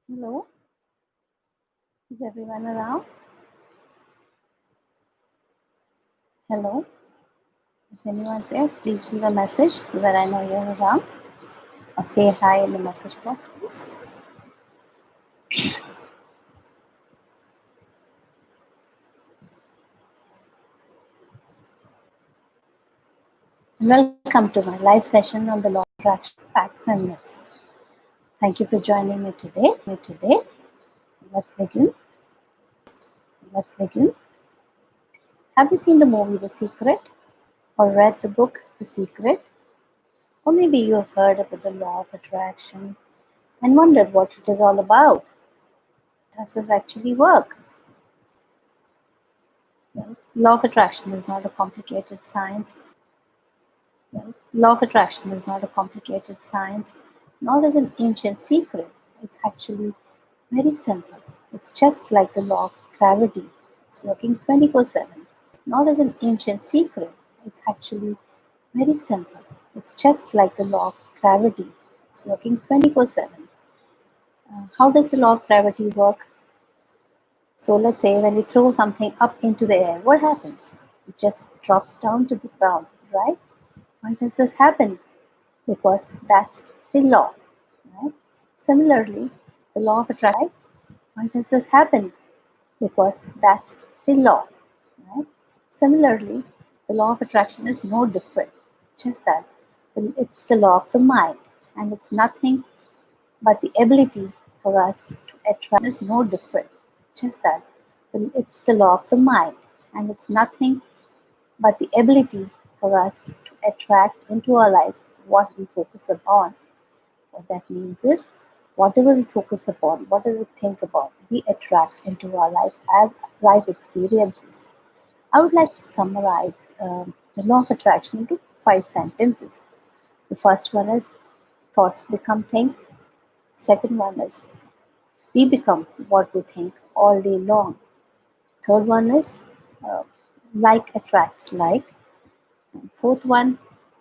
Hello, is everyone around? Hello, if anyone's there, please leave a message so that I know you're around. Or say hi in the message box, please. Welcome to my live session on the law of attraction, facts and myths. Thank you for joining me today. Let's begin. Let's begin. Have you seen the movie The Secret or read the book The Secret? Or maybe you have heard about the law of attraction and wondered what it is all about. Does this actually work? Well, law of attraction is not a complicated science. Law of attraction is not a complicated science, nor is an ancient secret. It's actually very simple. It's just like the law of gravity. It's working 24/7. Nor is an ancient secret. It's actually very simple. It's just like the law of gravity. It's working 24/7. How does the law of gravity work? So let's say when we throw something up into the air, what happens? It just drops down to the ground, right? Why does this happen? Because that's the law. Right? Similarly, the law of attraction. Why does this happen? Because that's the law. Right? Similarly, the law of attraction is no different. Just that it's the law of the mind, and it's nothing but the ability for us to attract is no different. Just that it's the law of the mind, and it's nothing but the ability for us to attract into our lives what we focus upon. What that means is, whatever we focus upon, whatever we think about, we attract into our life as life experiences. I would like to summarize the law of attraction into 5 sentences. The first one is thoughts become things. Second one is we become what we think all day long. Third one is uh, like attracts like. And fourth one,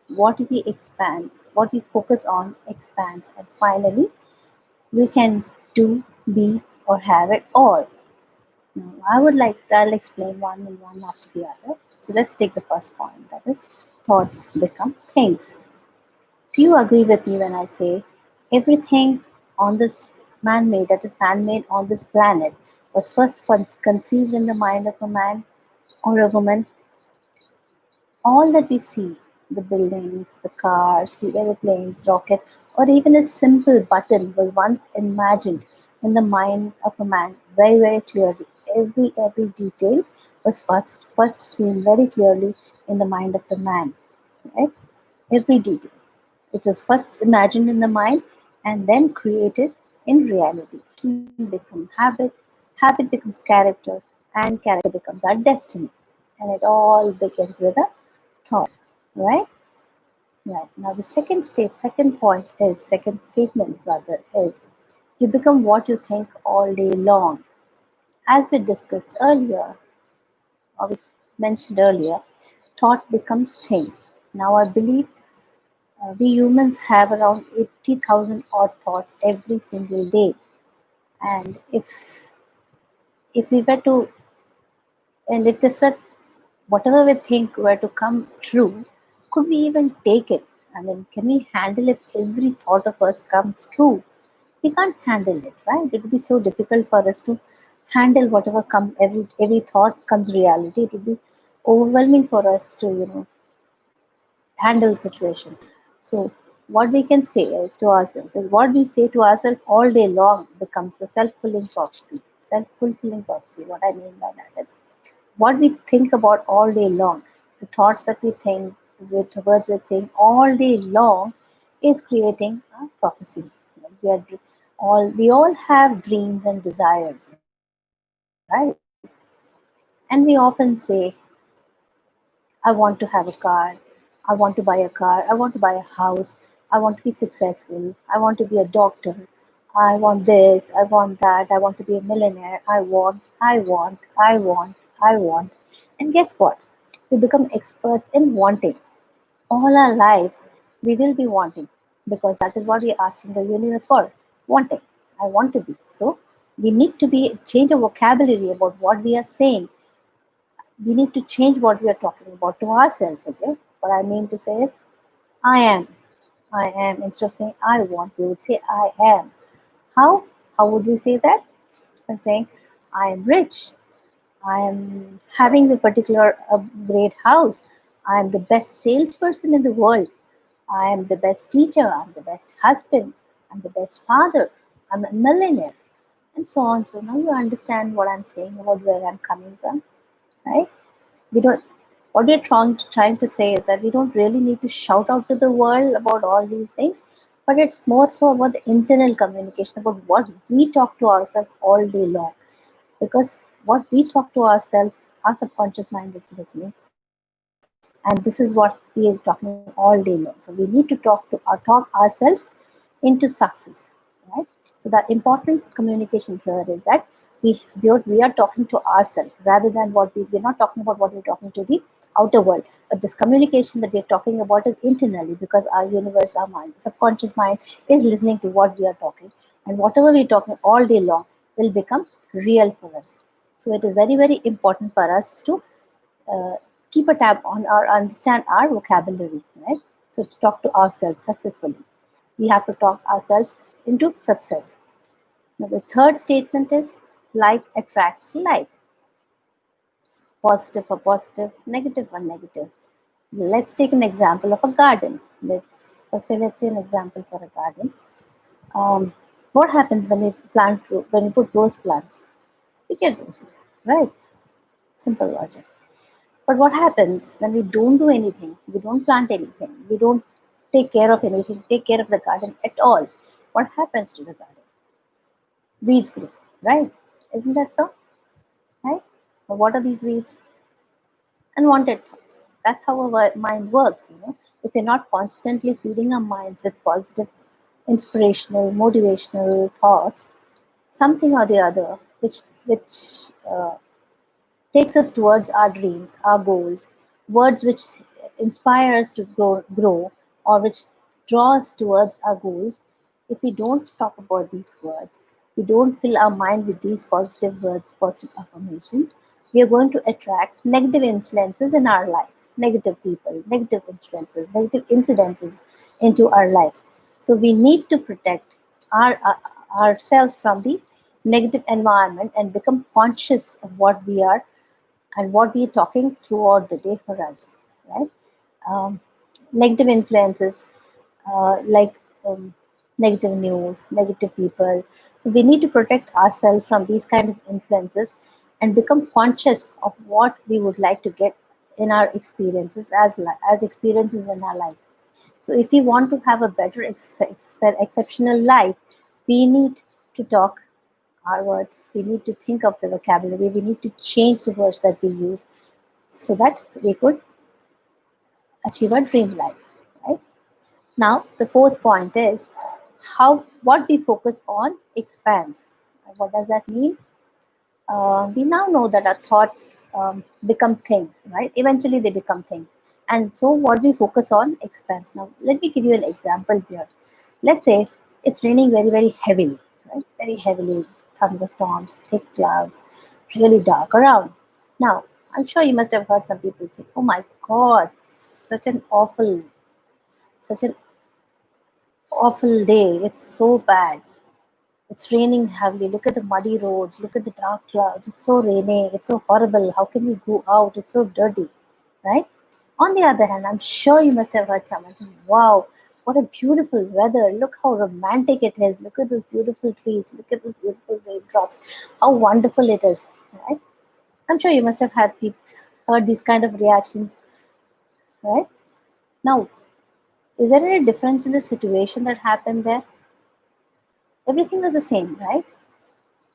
what we expands, what we focus on expands. And finally, we can do, be, or have it all. Now, I'll explain one and one after the other. So let's take the first point, that is, thoughts become things. Do you agree with me when I say everything on this man made on this planet, was first conceived in the mind of a man or a woman? All that we see, the buildings, the cars, the airplanes, rockets, or even a simple button was once imagined in the mind of a man very, very clearly. Every detail was first seen very clearly in the mind of the man. Right? Every detail. It was first imagined in the mind and then created in reality. Become habit becomes character, and character becomes our destiny. And it all begins with a thought, right? Right. Now the second statement rather is you become what you think all day long. As we discussed earlier, or we mentioned earlier, thought becomes thing. Now I believe we humans have around 80,000 odd thoughts every single day. And if we were to, and if this were, whatever we think were to come true, could we even take it? I mean, can we handle if every thought of us comes true? We can't handle it, right? It would be so difficult for us to handle whatever comes, every thought comes reality. It would be overwhelming for us to, handle the situation. So what we can say is to ourselves is what we say to ourselves all day long becomes a self-fulfilling prophecy. Self-fulfilling prophecy. What I mean by that is what we think about all day long, the thoughts that we think, the words we're saying all day long is creating a prophecy. We all have dreams and desires, right? And we often say, I want to have a car, I want to buy a car, I want to buy a house, I want to be successful, I want to be a doctor, I want this, I want that, I want to be a millionaire, I want. And guess what? We become experts in wanting. All our lives, we will be wanting because that is what we're asking the universe for wanting. I want to be. So we need to be change our vocabulary about what we are saying. We need to change what we are talking about to ourselves. Okay, what I mean to say is I am. I am. Instead of saying I want, we would say I am. How? How would we say that? By saying I am rich. I am having a particular great house. I am the best salesperson in the world. I am the best teacher. I'm the best husband. I'm the best father. I'm a millionaire. And so on. So now you understand what I'm saying about where I'm coming from, right? We don't. What we're trying to say is that we don't really need to shout out to the world about all these things, but it's more so about the internal communication, about what we talk to ourselves all day long. Because what we talk to ourselves, our subconscious mind is listening, and this is what we are talking all day long. So we need to talk ourselves into success, right? So the important communication here is that we are talking to ourselves rather than we're not talking about what we're talking to the outer world. But this communication that we're talking about is internally, because our universe, our mind, subconscious mind is listening to what we are talking, and whatever we're talking all day long will become real for us. So it is very, very important for us to uh, keep a tab on or understand our vocabulary, right? So to talk to ourselves successfully, we have to talk ourselves into success. Now the third statement is like attracts like. Positive for positive, negative for negative. Let's take an example of a garden. Let's say an example for a garden. Um, what happens when you put rose plants? We get roses, right? Simple logic. But what happens when we don't do anything? We don't plant anything. We don't take care of anything, take care of the garden at all. What happens to the garden? Weeds grow, right? Isn't that so? Right? But what are these weeds? Unwanted thoughts. That's how our mind works. If we're not constantly feeding our minds with positive, inspirational, motivational thoughts, something or the other, which takes us towards our dreams, our goals, words which inspire us to grow or which draw us towards our goals. If we don't talk about these words, we don't fill our mind with these positive words, positive affirmations, we are going to attract negative influences in our life, negative people, negative influences, negative incidences into our life. So we need to protect ourselves from the negative environment and become conscious of what we are and what we're talking throughout the day for us, right? Um, Negative influences like negative news, negative people. So we need to protect ourselves from these kind of influences and become conscious of what we would like to get in our experiences as experiences in our life. So if we want to have a better exceptional life, we need to talk our words. We need to think of the vocabulary. We need to change the words that we use so that we could achieve our dream life. Right? Now, the fourth point is how what we focus on expands. What does that mean? We now know that our thoughts become things, right? Eventually, they become things. And so, what we focus on expands. Now, let me give you an example here. Let's say it's raining very, very heavily, right? Very heavily, thunderstorms, thick clouds, really dark around. Now, I'm sure you must have heard some people say, "Oh my God, such an awful day. It's so bad. It's raining heavily. Look at the muddy roads. Look at the dark clouds. It's so rainy. It's so horrible. How can we go out? It's so dirty." Right? On the other hand, I'm sure you must have heard someone say, "Wow, what a beautiful weather. Look how romantic it is. Look at those beautiful trees. Look at those beautiful raindrops. How wonderful it is." Right? I'm sure you must have heard these kind of reactions. Right? Now, is there any difference in the situation that happened there? Everything was the same, right?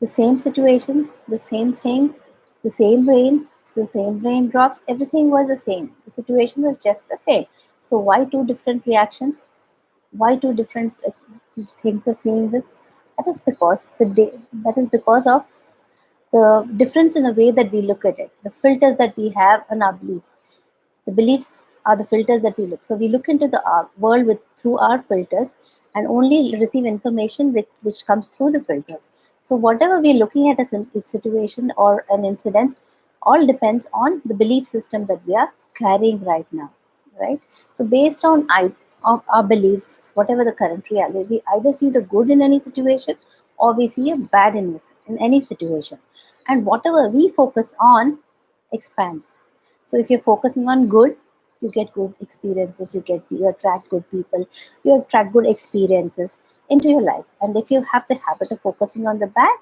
The same situation, the same thing, the same rain, the same raindrops, everything was the same. The situation was just the same. So why two different reactions? Why two different things of seeing this? That is because of the difference in the way that we look at it, the filters that we have on our beliefs. The beliefs are the filters that we look. So we look into the world with through our filters, and only receive information which comes through the filters. So whatever we're looking at as a situation or an incident all depends on the belief system that we are carrying right now, right? So based on of our beliefs, whatever the current reality, we either see the good in any situation or we see a bad in any situation. And whatever we focus on expands. So if you're focusing on good, you get good experiences, you attract good people, you attract good experiences into your life. And if you have the habit of focusing on the bad,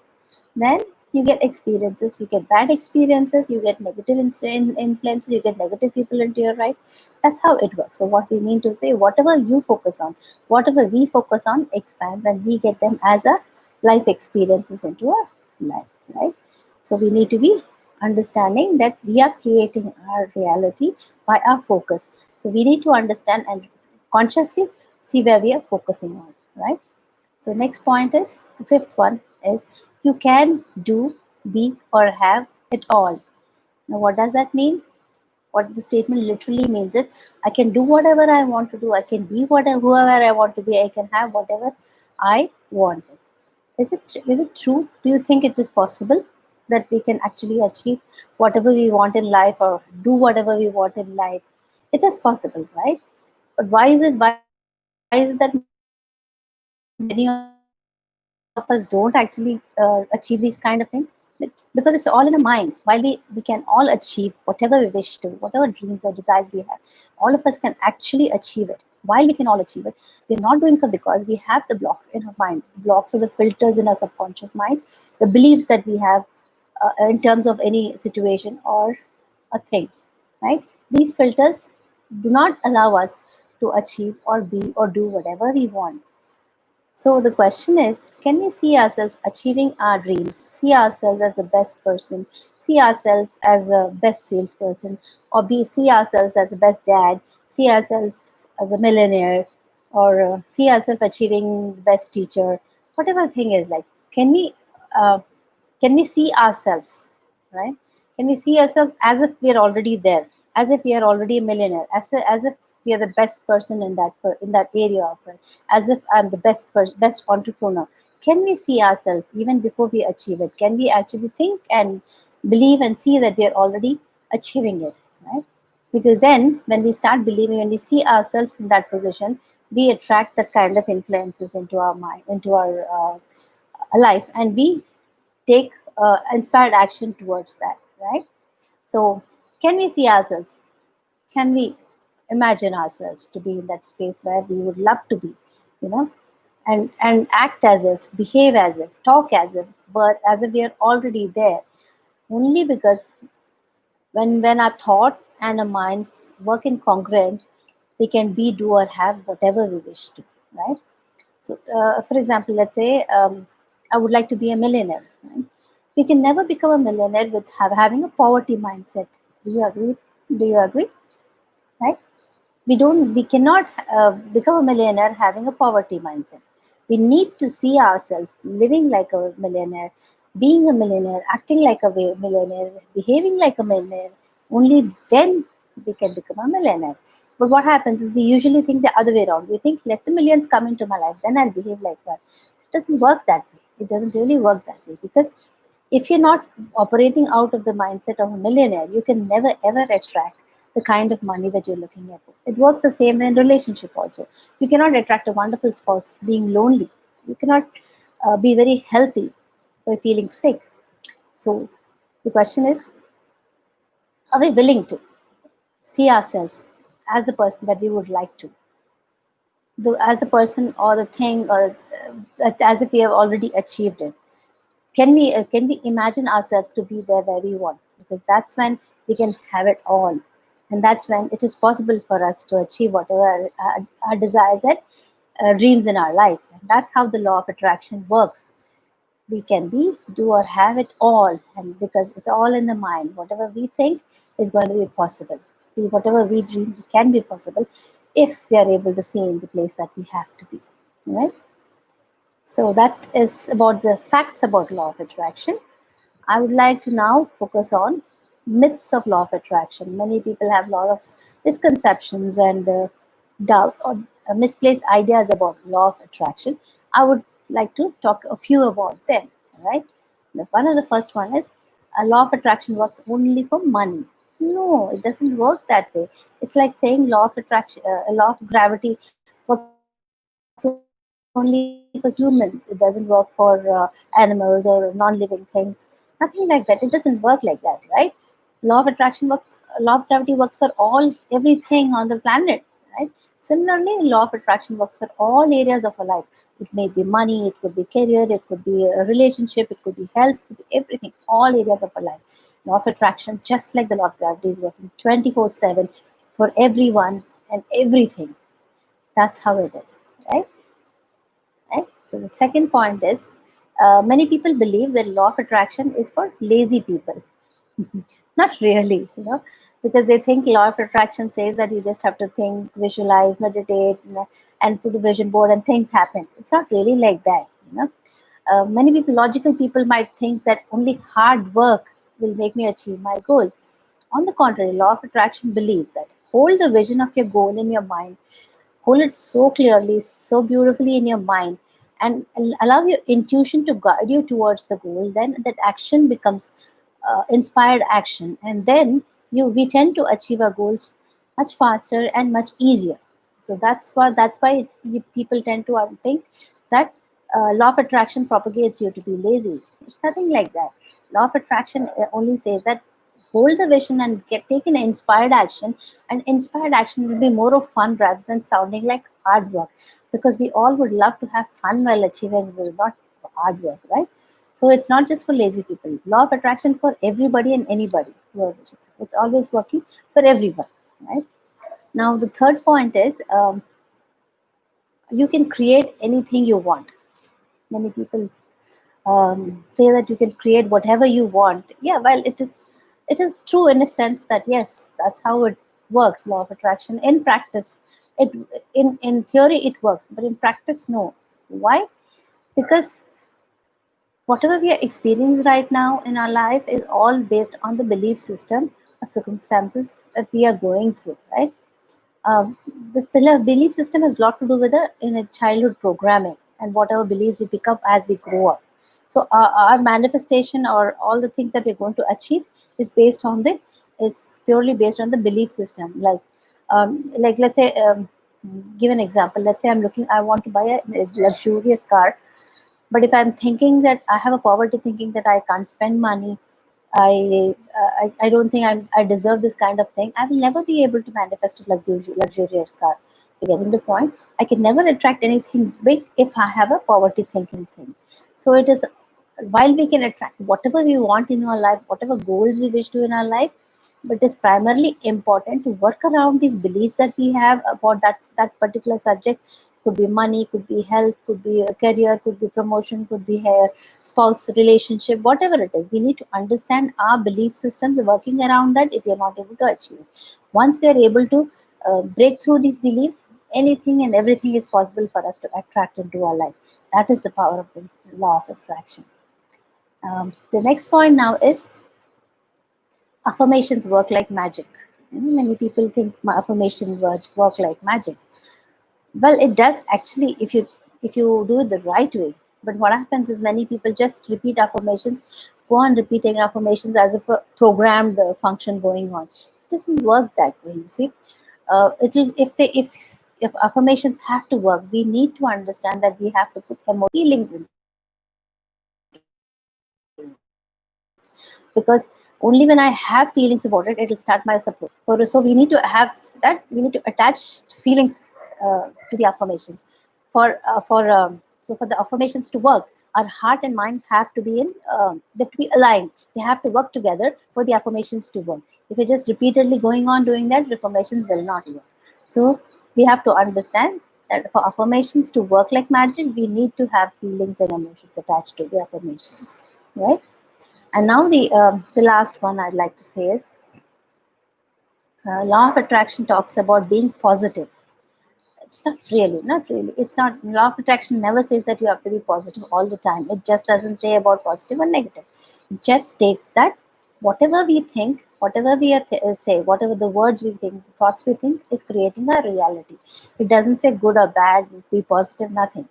then you get experiences, you get bad experiences, you get negative influences, you get negative people into your life. That's how it works. So what we mean to say, whatever you focus on, whatever we focus on expands, and we get them as a life experiences into our life, right? So we need to be understanding that we are creating our reality by our focus. So we need to understand and consciously see where we are focusing on, right? So next point is the fifth one is you can do, be, or have it all. Now what does that mean? What the statement literally means is I can do whatever I want to do, I can be whatever whoever I want to be, I can have whatever I want. Is it true? Do you think it is possible that we can actually achieve whatever we want in life or do whatever we want in life? It is possible, right? But why is it that many of us don't actually achieve these kind of things? Because it's all in the mind. While we can all achieve whatever we wish to, whatever dreams or desires we have, all of us can actually achieve it. While we can all achieve it, we are not doing so because we have the blocks in our mind, the blocks or the filters in our subconscious mind, the beliefs that we have in terms of any situation or a thing, right? These filters do not allow us to achieve or be or do whatever we want. So the question is, can we see ourselves achieving our dreams, see ourselves as the best person, see ourselves as a best salesperson, or see ourselves as the best dad, see ourselves as a millionaire, or see ourselves achieving the best teacher, whatever thing is like, can we uh, can we see ourselves, right? Can we see ourselves as if we are already there, as if we are already a millionaire, as if we are the best person in in that area of it, as if I'm the best entrepreneur? Can we see ourselves even before we achieve it? Can we actually think and believe and see that we are already achieving it, right? Because then when we start believing, when we see ourselves in that position, we attract that kind of influences into our mind, into our life, and we take inspired action towards that, right? So can we see ourselves, can we imagine ourselves to be in that space where we would love to be, you know, and act as if, behave as if, talk as if, words as if we are already there? Only because when our thoughts and our minds work in congruence, we can be, do, or have whatever we wish to, right? So, for example, let's say I would like to be a millionaire. Right? We can never become a millionaire with having a poverty mindset. Do you agree? Do you agree? Right? We cannot become a millionaire having a poverty mindset. We need to see ourselves living like a millionaire, being a millionaire, acting like a millionaire, behaving like a millionaire. Only then we can become a millionaire. But what happens is we usually think the other way around. We think, let the millions come into my life, then I'll behave like that. It doesn't work that way. It doesn't really work that way, because if you're not operating out of the mindset of a millionaire, you can never ever attract the kind of money that you're looking at. It works the same way in relationship also. You cannot attract a wonderful spouse being lonely. You cannot be very healthy by feeling sick. So the question is, are we willing to see ourselves as the person that we would like to, as the person or the thing, or as if we have already achieved it? Can we imagine ourselves to be there where we want? Because that's when we can have it all, and that's when it is possible for us to achieve whatever our desires and dreams in our life. And that's how the law of attraction works. We can be, do, or have it all, and because it's all in the mind, whatever we think is going to be possible. Whatever we dream can be possible if we are able to see in the place that we have to be, right? So that is about the facts about law of attraction. I would like to now focus on myths of law of attraction. Many people have a lot of misconceptions and doubts or misplaced ideas about law of attraction, I would like to talk a few about them. Right? One of the first one is a law of attraction works only for money. No, it doesn't work that way. It's like saying law of attraction, law of gravity works only for humans. It doesn't work for animals or non-living things. Nothing like that. It doesn't work like that, right? Law of attraction works. Law of gravity works for everything on the planet, right? Similarly, law of attraction works for all areas of our life. It may be money, it could be career, it could be a relationship, it could be health, it could be everything, all areas of our life. Law of attraction, just like the law of gravity, is working 24/7 for everyone and everything. That's how it is, right? Right? So the second point is, many people believe that law of attraction is for lazy people. Not really, because they think law of attraction says that you just have to think, visualize, meditate, and put a vision board and things happen. It's not really like that. Many people, logical people, might think that only hard work will make me achieve my goals. On the contrary, law of attraction believes that hold the vision of your goal in your mind, hold it so clearly, so beautifully in your mind, and allow your intuition to guide you towards the goal. Then that action becomes inspired action, and then we tend to achieve our goals much faster and much easier. So that's why people tend to think that law of attraction propagates you to be lazy. It's nothing like that. Law of attraction only says that hold the vision and take an inspired action, and inspired action will be more of fun rather than sounding like hard work, because we all would love to have fun while achieving goal, not hard work, right? So it's not just for lazy people. Law of attraction for everybody and anybody who are visual. It's always working for everyone, right? Now the third point is, you can create anything you want. Many people say that you can create whatever you want. Yeah, well, it is true in a sense that yes, that's how it works. Law of attraction in practice, it in theory it works, but in practice, no. Why? Because whatever we are experiencing right now in our life is all based on the belief system or circumstances that we are going through, right? um, this belief system has a lot to do with the in a childhood programming and whatever beliefs we pick up as we grow up. So our manifestation or all the things that we're going to achieve is based on the is purely based on the belief system. Like let's say, give an example. Let's say I want to buy a luxurious car, but if I'm thinking that I have a poverty thinking that I can't spend money, I don't think I deserve this kind of thing, I will never be able to manifest a luxurious car. You're getting the point? I can never attract anything big if I have a poverty thinking thing. So it is, while we can attract whatever we want in our life, whatever goals we wish to in our life, but it's primarily important to work around these beliefs that we have about that particular subject. Could be money, could be health, could be a career, could be promotion, could be hair, spouse relationship, whatever it is. We need to understand our belief systems working around that if we are not able to achieve. Once we are able to break through these beliefs, anything and everything is possible for us to attract into our life. That is the power of the law of attraction. The next point now is affirmations work like magic. Many people think my affirmation work like magic. Well, it does actually if you do it the right way. But what happens is many people just repeat affirmations, go on repeating affirmations as if a programmed function going on. It doesn't work that way. You see, it'll if affirmations have to work, we need to understand that we have to put feelings into it, because only when I have feelings about it, it'll start my support. So we need to have that. We need to attach feelings to the affirmations. So for the affirmations to work, our heart and mind have to be they have to be aligned. They have to work together for the affirmations to work. If you're just repeatedly going on doing that, the affirmations will not work. So we have to understand that for affirmations to work like magic, we need to have feelings and emotions attached to the affirmations, right? And now the last one I'd like to say is, law of attraction talks about being positive. It's not really. It's not, law of attraction never says that you have to be positive all the time. It just doesn't say about positive or negative. It just states that whatever we think, Whatever we say, whatever the words we think, the thoughts we think is creating our reality. It doesn't say good or bad, be positive, nothing.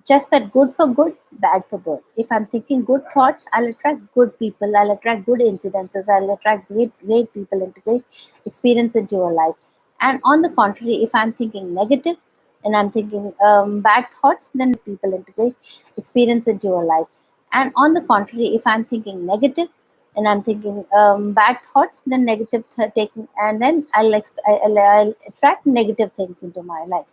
Just that good for good, bad for good. If I'm thinking good thoughts, I'll attract good people, I'll attract good incidences, I'll attract great people into great experience into your life. And on the contrary, if I'm thinking negative and I'm thinking bad thoughts, then people into great experience into your life. And on the contrary, if I'm thinking negative and I'm thinking bad thoughts, then taking, and then I'll attract negative things into my life.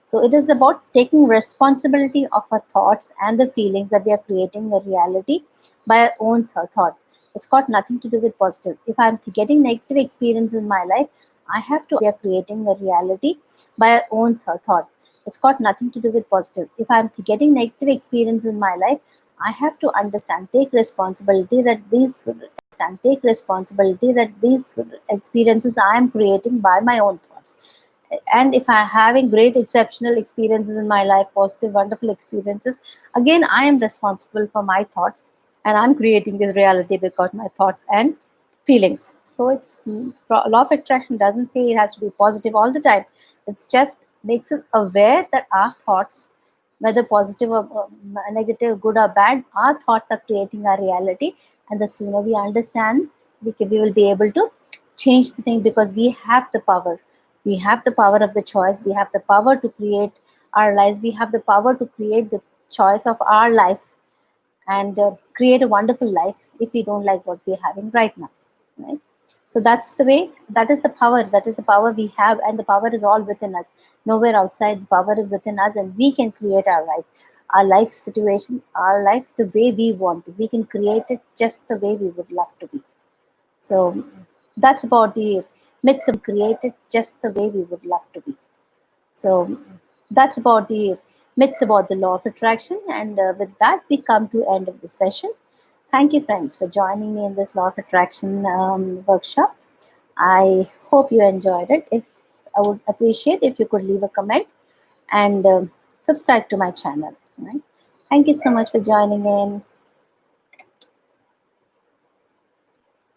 So it is about taking responsibility of our thoughts and the feelings that we are creating a reality by our own thoughts. It's got nothing to do with positive. If I'm getting negative experience in my life, I have to we are creating a reality by our own thoughts. It's got nothing to do with positive. If I'm getting negative experience in my life, I have to understand, take responsibility that these experiences I am creating by my own thoughts. And if I'm having great exceptional experiences in my life, positive wonderful experiences, again I am responsible for my thoughts, and I'm creating this reality because my thoughts and feelings. So it's law of attraction doesn't say it has to be positive all the time. It's just makes us aware that our thoughts, whether positive or negative, good or bad, our thoughts are creating our reality. And the sooner we understand, we will be able to change the thing, because we have the power. We have the power of the choice. We have the power to create our lives. We have the power to create the choice of our life, and create a wonderful life if we don't like what we're having right now. Right? So that's the way, that is the power, we have, and the power is all within us. Nowhere outside, the power is within us, and we can create our life situation, our life the way we want to. We can create it just the way we would love to be. So that's about the myths of created just the way we would love to be. So that's about the myths about the law of attraction. And with that, we come to end of the session. Thank you, friends, for joining me in this law of attraction workshop. I hope you enjoyed it. If I would appreciate if you could leave a comment and subscribe to my channel. Right? Thank you so much for joining in.